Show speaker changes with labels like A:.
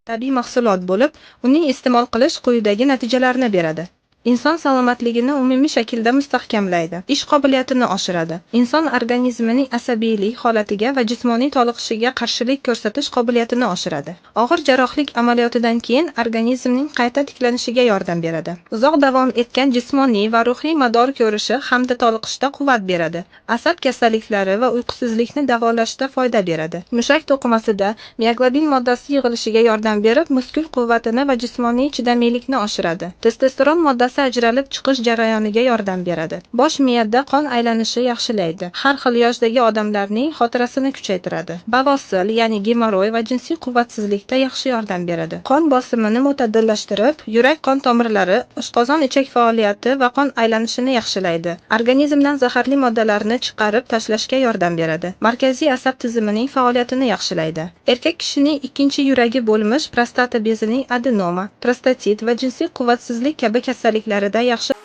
A: tabiiy mahsulot bo'lib, uning iste'mol qilish quyidagi natijalarni beradi. Inson salomatligini umumiy shaklda mustahkamlaydi, ish qobiliyatini oshiradi. Inson organizmining asabiylik holatiga va jismoniy toliqishiga qarshilik ko'rsatish qobiliyatini oshiradi. Og'ir jarrohlik amaliyotidan keyin organizmning qayta tiklanishiga yordam beradi. Uzoq davom etgan jismoniy va ruhiy mador ko'rishi hamda toliqishda quvvat beradi. Asab kasalliklari va uyqusizlikni davolashda foyda beradi. Mushak to'qimasida mioglobin moddasi yig'ilishiga yordam berib, muskul quvvatini va jismoniy chidamlilikni oshiradi. Testosteron moddasi ajralib chiqish jarayoniga yordam beradi. Bosh miyada qon aylanishi yaxshilaydi. Har xil yoshdagi odamlarning xotirasini kuchaytiradi. Bavosil, ya'ni gemoroy va jinsiy quvvatsizlikda yaxshi yordam beradi. Qon bosimini mo'tadillashtirib, yurak qon tomirlari, oshqozon ichak faoliyati va qon aylanishini yaxshilaydi. Organizmdan zaharli moddalarni chiqarib tashlashga yordam beradi. Markaziy asab tizimining faoliyatini yaxshilaydi. Erkak kishining ikkinchi yuragi bo'lmish prostata bezining adenoma, prostatit va jinsiy quvvatsizlik kabi kasalliklarida yaxshi